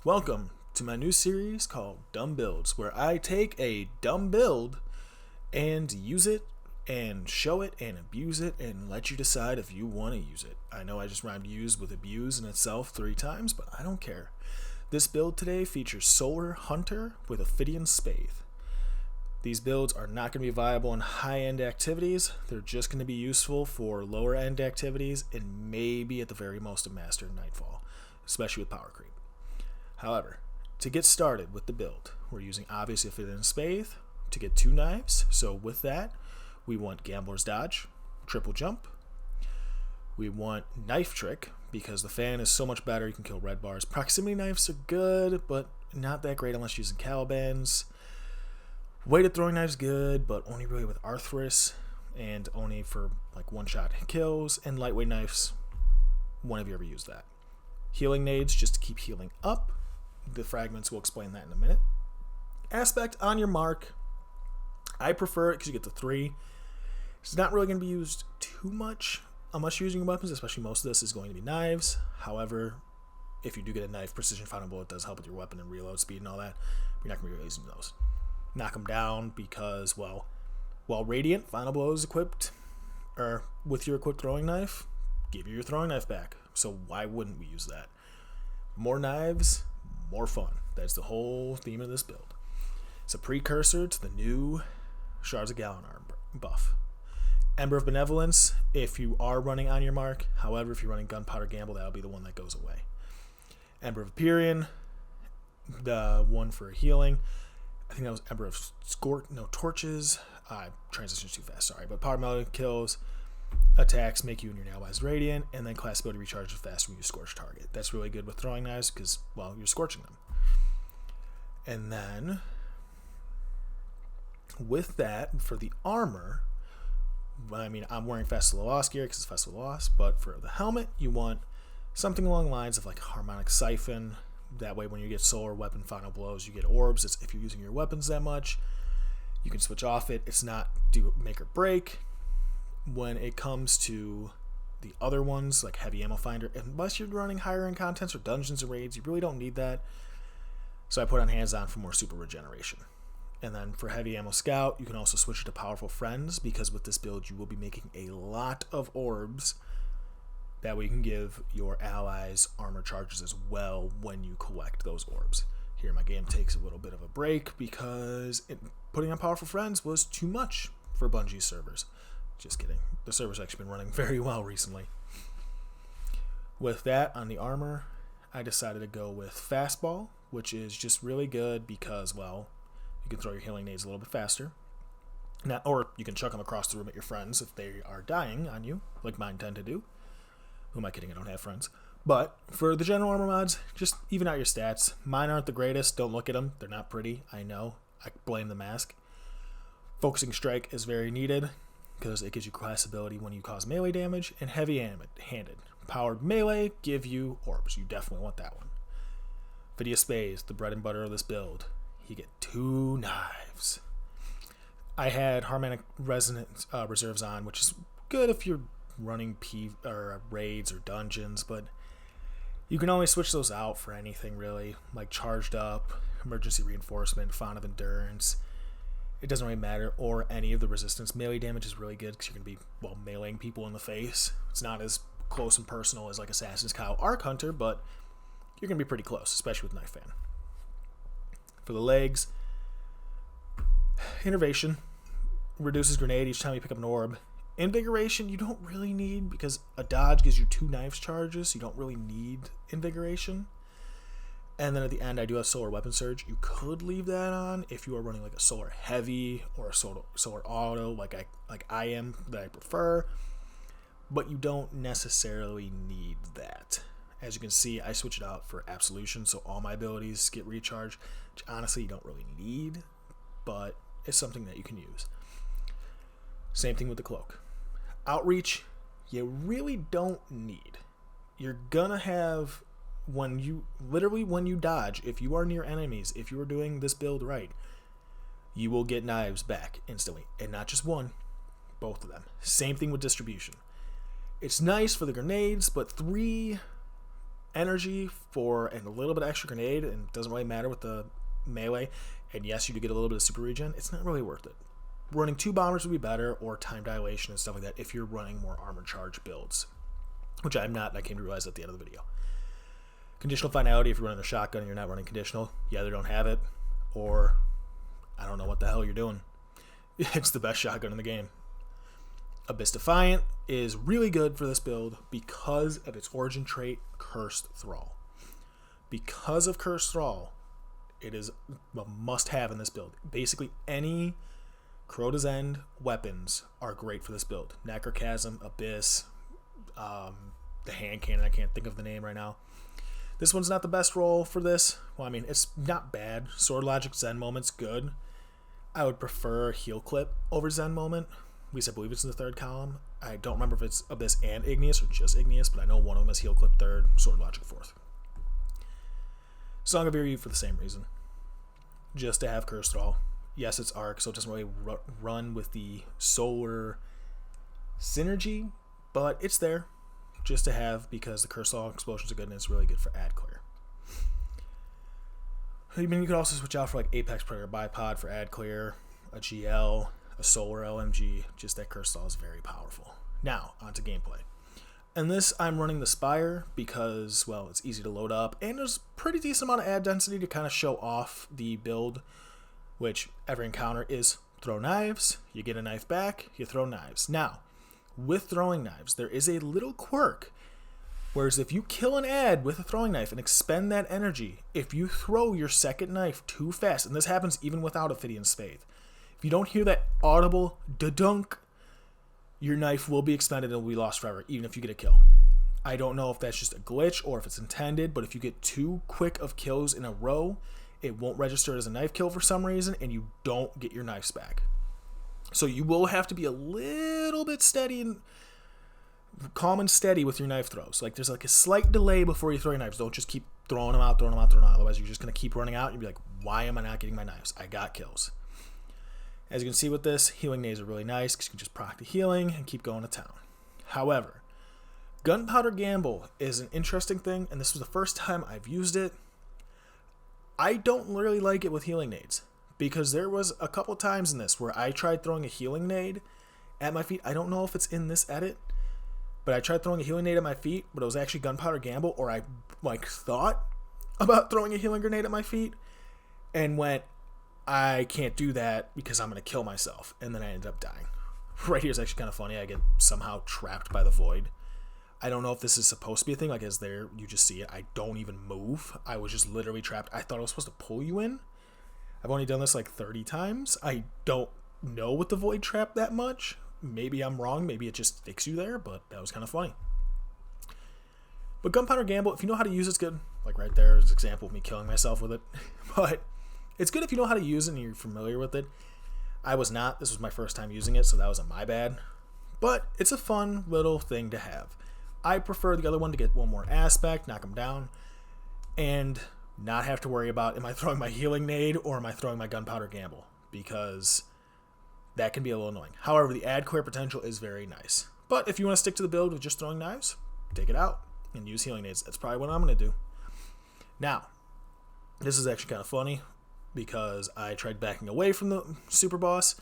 Welcome to my new series called Dumb Builds, where I take a dumb build and use it and show it and abuse it and let you decide if you want to use it. I know I just rhymed use with abuse in itself 3 times, but I don't care. This build today features Solar Hunter with Ophidian Spathe. These builds are not going to be viable in high-end activities. They're just going to be useful for lower-end activities and maybe at the very most a Master Nightfall, especially with power creep. However, to get started with the build, we're using obviously Ophidian Spathe to get 2 knives. So with that, we want Gambler's Dodge, Triple Jump. We want Knife Trick because the fan is so much better. You can kill red bars. Proximity knives are good, but not that great unless you're using Calibans. Weighted throwing knives good, but only really with Arthras and only for like one-shot kills. And lightweight knives, when have you ever used that? Healing nades just to keep healing up. The fragments will explain that in a minute. Aspect on your mark. I prefer it because you get the 3. It's not really going to be used too much unless you're using weapons, especially most of this is going to be knives. However, if you do get a knife, precision final bullet does help with your weapon and reload speed and all that. You're not going to be using those. Knock them down because, well, while Radiant Final Blow is equipped, or with your equipped throwing knife, give you your throwing knife back. So why wouldn't we use that? More knives, more fun. That's the whole theme of this build. It's a precursor to the new Shards of Galanor buff. Ember of Benevolence, if you are running on your mark. However, if you're running Gunpowder Gamble, that'll be the one that goes away. Ember of Empyrean, the one for healing. I think that was Ember of Torches. I transitioned too fast, sorry. But Power Melody kills, attacks make you and your allies radiant, and then class ability recharges fast when you scorch target. That's really good with throwing knives because, well, you're scorching them. And then with that, for the armor, I mean, I'm wearing Festival of Loss gear because it's Festival of Loss, but for the helmet, you want something along the lines of like Harmonic Siphon. That way, when you get solar weapon final blows, you get orbs. It's if you're using your weapons that much, you can switch off it. It's not do make or break. When it comes to the other ones, like Heavy Ammo Finder, unless you're running higher end contents or dungeons or raids, you really don't need that. So I put on Hands On for more super regeneration. And then for Heavy Ammo Scout, you can also switch it to Powerful Friends, because with this build, you will be making a lot of orbs. That way you can give your allies armor charges as well when you collect those orbs. Here my game takes a little bit of a break because putting on Powerful Friends was too much for Bungie's servers. Just kidding. The server's actually been running very well recently. With that, on the armor, I decided to go with Fastball, which is just really good because, well, you can throw your healing nades a little bit faster. Now, or you can chuck them across the room at your friends if they are dying on you, like mine tend to do. Who am I kidding? I don't have friends. But for the general armor mods, just even out your stats. Mine aren't the greatest. Don't look at them. They're not pretty. I know. I blame the mask. Focusing Strike is very needed because it gives you class ability when you cause melee damage, and heavy-handed. Powered melee give you orbs. You definitely want that one. Ophidian Spathe, the bread and butter of this build. You get 2 knives. I had Harmonic Resonance reserves on, which is good if you're running raids or dungeons, but you can always switch those out for anything really, like Charged Up, Emergency Reinforcement, Font of Endurance. It doesn't really matter, or any of the resistance. Melee damage is really good because you're going to be, well, meleeing people in the face. It's not as close and personal as like Assassin's Kyle Arc Hunter, but you're going to be pretty close, especially with Knife Fan. For the legs, Innervation reduces grenade each time you pick up an orb. Invigoration you don't really need because a dodge gives you 2 knives charges, so you don't really need Invigoration. And then at the end, I do have Solar Weapon Surge. You could leave that on if you are running like a Solar Heavy or a Solar Auto, like I am, that I prefer. But you don't necessarily need that. As you can see, I switch it out for Absolution, so all my abilities get recharged, which honestly you don't really need, but it's something that you can use. Same thing with the Cloak. Outreach, you really don't need. You're gonna have, when you dodge, if you are near enemies, if you are doing this build right, you will get knives back instantly. And not just one, both of them. Same thing with Distribution. It's nice for the grenades, but 3 energy for and a little bit of extra grenade, and it doesn't really matter with the melee, and yes, you do get a little bit of super regen, it's not really worth it. Running 2 bombers would be better, or time dilation and stuff like that if you're running more armor charge builds, which I'm not, and I came to realize at the end of the video. Conditional finality, if you're running a shotgun and you're not running conditional, you either don't have it, or I don't know what the hell you're doing. It's the best shotgun in the game. Abyss Defiant is really good for this build because of its origin trait, Cursed Thrall. Because of Cursed Thrall, it is a must-have in this build. Basically, any Crota's End weapons are great for this build. Necrochasm, Abyss, the hand cannon, I can't think of the name right now. This one's not the best roll for this. Well, I mean, it's not bad. Sword Logic, Zen Moment's good. I would prefer Heal Clip over Zen Moment. At least I believe it's in the 3rd column. I don't remember if it's Abyss and Igneous or just Igneous, but I know one of them is Heal Clip 3rd, Sword Logic 4th. Song of Eerie for the same reason. Just to have Cursed Thrall. Yes, it's Arc, so it doesn't really run with the solar synergy, but it's there just to have because the Cursed Thrall explosions are good and it's really good for ad clear. I mean, you could also switch out for like Apex Predator Bipod for ad clear, a GL, a solar LMG. Just that Cursed Thrall is very powerful. Now, onto gameplay. And this, I'm running the Spire because, well, it's easy to load up, and there's a pretty decent amount of ad density to kind of show off the build, which every encounter is throw knives, you get a knife back, you throw knives. Now, with throwing knives, there is a little quirk, whereas if you kill an ad with a throwing knife and expend that energy, if you throw your second knife too fast, and this happens even without Ophidian's Faith, if you don't hear that audible da-dunk, your knife will be expended and will be lost forever, even if you get a kill. I don't know if that's just a glitch or if it's intended, but if you get 2 quick of kills in a row, it won't register as a knife kill for some reason, and you don't get your knives back. So you will have to be a little bit steady and calm and steady with your knife throws. Like there's like a slight delay before you throw your knives. Don't just keep throwing them out. Otherwise, you're just going to keep running out and you'll be like, why am I not getting my knives? I got kills. As you can see with this, healing nades are really nice because you can just proc the healing and keep going to town. However, Gunpowder Gamble is an interesting thing, and this was the first time I've used it. I don't really like it with healing nades because there was a couple times in this where I tried throwing a healing nade at my feet. I don't know if it's in this edit, but I tried throwing a healing nade at my feet, but it was actually Gunpowder Gamble, or I thought about throwing a healing grenade at my feet and went, I can't do that because I'm going to kill myself. And then I ended up dying. Right here is actually kind of funny. I get somehow trapped by the void. I don't know if this is supposed to be a thing. Like, as there, you just see it. I don't even move. I was just literally trapped. I thought I was supposed to pull you in. I've only done this like 30 times. I don't know with the void trap that much. Maybe I'm wrong. Maybe it just sticks you there, but that was kind of funny. But Gunpowder Gamble, if you know how to use it, it's good. Like right there is an example of me killing myself with it. But it's good if you know how to use it and you're familiar with it. I was not. This was my first time using it, so that wasn't my bad. But it's a fun little thing to have. I prefer the other one to get one more aspect, knock them down, and not have to worry about, am I throwing my healing nade or am I throwing my Gunpowder Gamble? Because that can be a little annoying. However, the ad clear potential is very nice. But if you want to stick to the build with just throwing knives, take it out and use healing nades. That's probably what I'm going to do. Now, this is actually kind of funny because I tried backing away from the super boss,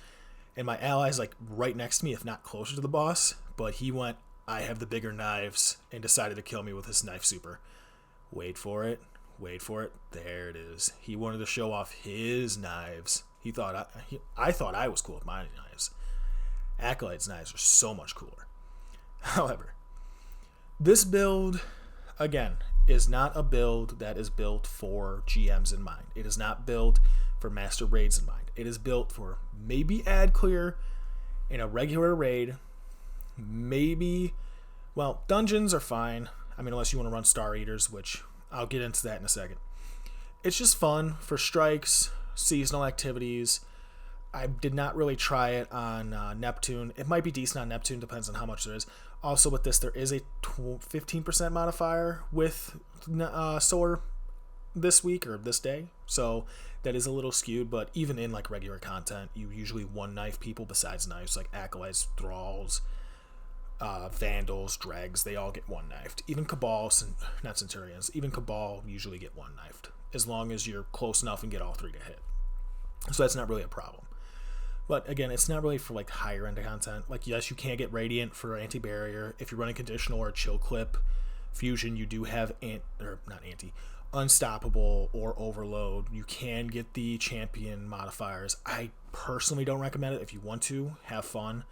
and my ally's like right next to me, if not closer to the boss, but he went, I have the bigger knives, and decided to kill me with his knife super. Wait for it. There it is. He wanted to show off his knives. He thought I thought I was cool with my knives. Acolyte's knives are so much cooler. However, this build, again, is not a build that is built for GMs in mind. It is not built for master raids in mind. It is built for maybe ad clear in a regular raid. Maybe, well, dungeons are fine. I mean, unless you want to run Star Eaters, which I'll get into that in a second. It's just fun for strikes, seasonal activities. I did not really try it on Neptune. It might be decent on Neptune, depends on how much there is. Also with this, there is a 15% modifier with Solar this week or this day. So that is a little skewed, but even in like regular content, you usually one knife people besides knives, like Acolytes, Thralls, Vandals, Dregs, they all get one knifed. Even Cabal, not Centurions, even Cabal usually get one knifed, as long as you're close enough and get all three to hit. So that's not really a problem. But again, it's not really for like higher end content. Like, yes, you can get Radiant for anti-barrier. If you're running conditional or chill clip fusion, you do have unstoppable or overload. You can get the champion modifiers. I personally don't recommend it. If you want to have fun,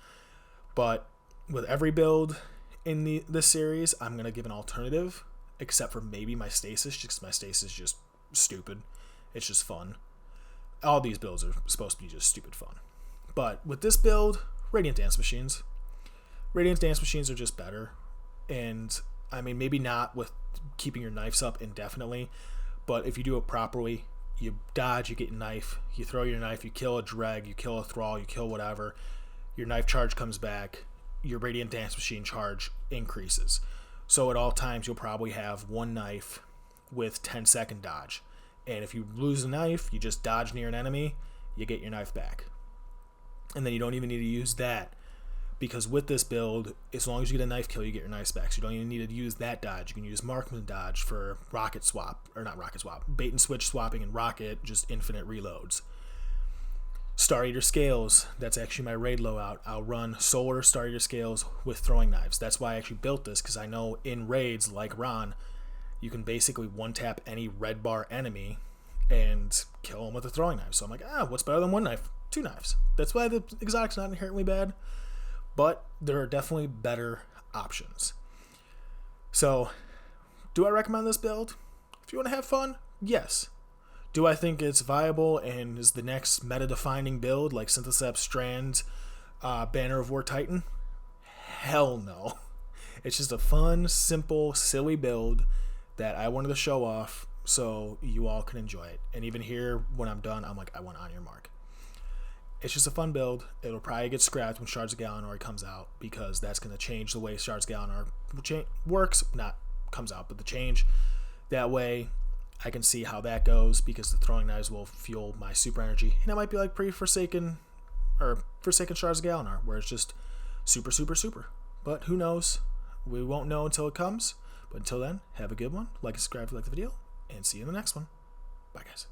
but with every build in this series, I'm gonna give an alternative, except for maybe my stasis, just because my stasis is just stupid. It's just fun. All these builds are supposed to be just stupid fun. But with this build, Radiant Dance Machines. Radiant Dance Machines are just better. And, I mean, maybe not with keeping your knives up indefinitely, but if you do it properly, you dodge, you get your knife, you throw your knife, you kill a Dreg, you kill a Thrall, you kill whatever, your knife charge comes back, your Radiant Dance Machine charge increases. So at all times, you'll probably have one knife with 10-second dodge. And if you lose a knife, you just dodge near an enemy, you get your knife back. And then you don't even need to use that, because with this build, as long as you get a knife kill, you get your knives back. So you don't even need to use that dodge. You can use Marksman dodge for rocket swap, or not rocket swap, bait and switch swapping and rocket, just infinite reloads. Star Eater Scales, that's actually my raid loadout. I'll run Solar Star Eater Scales with throwing knives. That's why I actually built this, because I know in raids like Ron, you can basically one-tap any red bar enemy and kill them with a throwing knife. So I'm like, what's better than one knife? Two knives. That's why the exotic's not inherently bad, but there are definitely better options. So, do I recommend this build? If you want to have fun, yes. Do I think it's viable and is the next meta-defining build like Synthocept, Strand, Banner of War Titan? Hell no. It's just a fun, simple, silly build that I wanted to show off so you all can enjoy it. And even here, when I'm done, I'm like, I want on your mark. It's just a fun build. It'll probably get scrapped when Shards of Galanor comes out, because that's going to change the way Shards of Galanor works. Not comes out, but the change. That way, I can see how that goes, because the throwing knives will fuel my super energy. And it might be like Forsaken Shards of Galanor, where it's just super, super, super. But who knows? We won't know until it comes. But until then, have a good one. Like and subscribe if you like the video, and see you in the next one. Bye, guys.